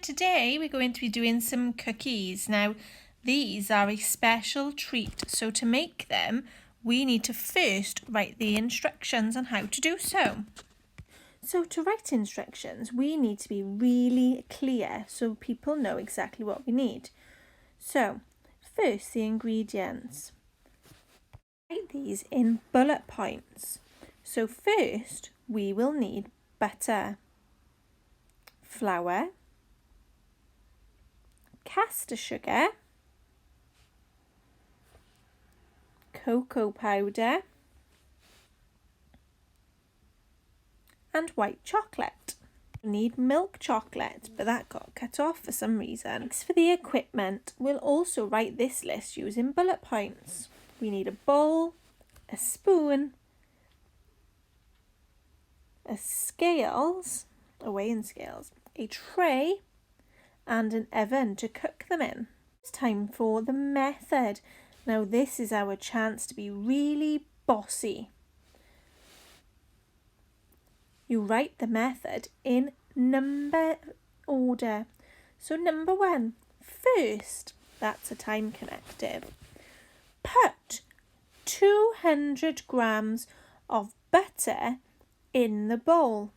today we're going to be doing some cookies. Now, these are a special treat, so to make them, we need to first write the instructions on how to do so. So to write instructions, we need to be really clear so people know exactly what we need. So, first the ingredients. Write these in bullet points. So first, we will need butter, flour, caster sugar, cocoa powder, and white chocolate. We need milk chocolate, but that got cut off for some reason. Next, for the equipment, we'll also write this list using bullet points. We need a bowl, a spoon, a scales, a weighing scales, a tray, and an oven to cook them in. It's time for the method. Now this is our chance to be really bossy. You write the method in number order. So number 1, first, that's a time connective. Put 200 grams of butter in the bowl.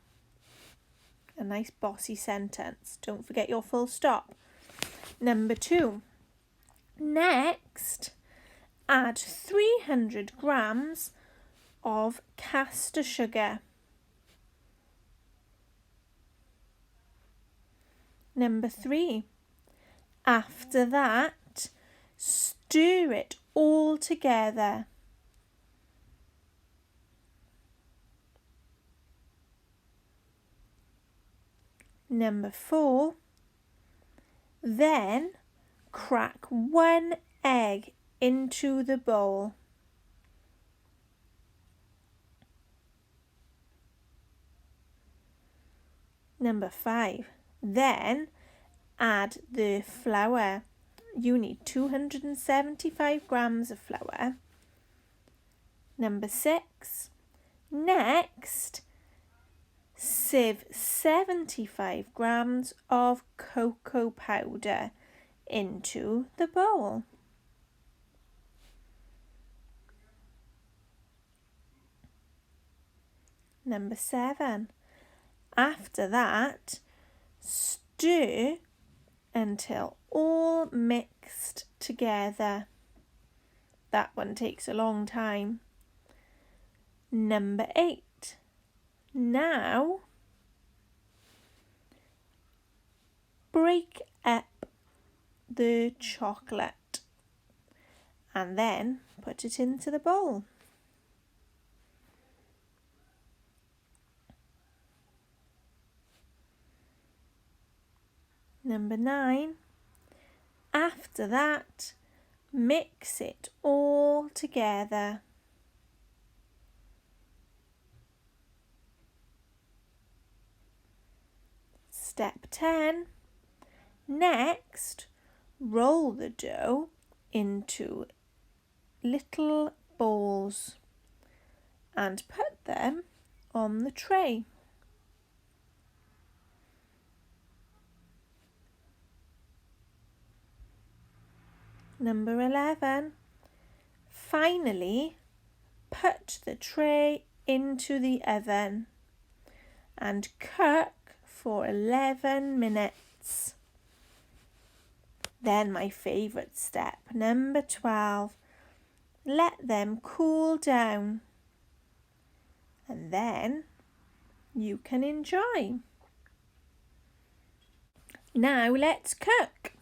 A nice bossy sentence. Don't forget your full stop. Number 2. Next, add 300 grams of caster sugar. Number 3. After that, stir it all together. Number 4. Then crack 1 egg into the bowl. Number 5. Then add the flour. You need 275 grams of flour. Number 6. Next, sieve 75 grams of cocoa powder into the bowl. Number 7. After that, stir until all mixed together. That one takes a long time. Number 8. Now, break up the chocolate and then put it into the bowl. Number 9. After that, mix it all together. Step 10. Next, roll the dough into little balls and put them on the tray. Number 11. Finally, put the tray into the oven and cook for 11 minutes. Then my favourite step, number 12. Let them cool down and then you can enjoy. Now let's cook.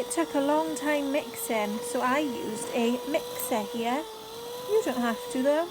It took a long time mixing, so I used a mixer here. You don't have to though.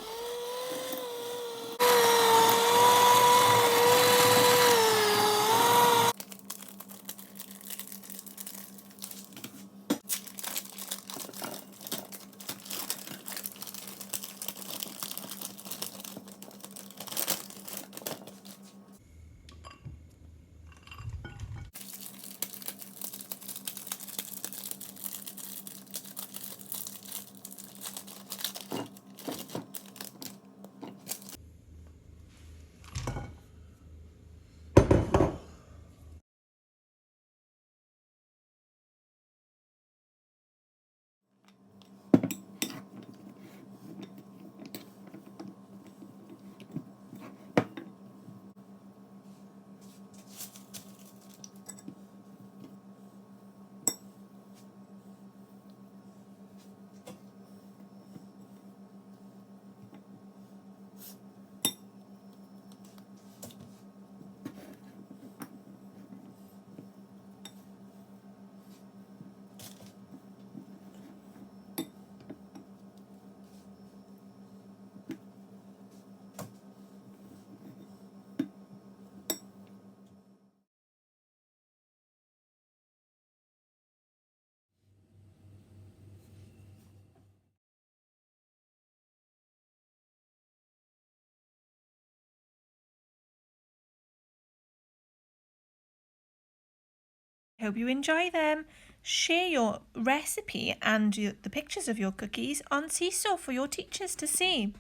I hope you enjoy them. Share your recipe and the pictures of your cookies on Seesaw for your teachers to see.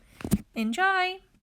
Enjoy!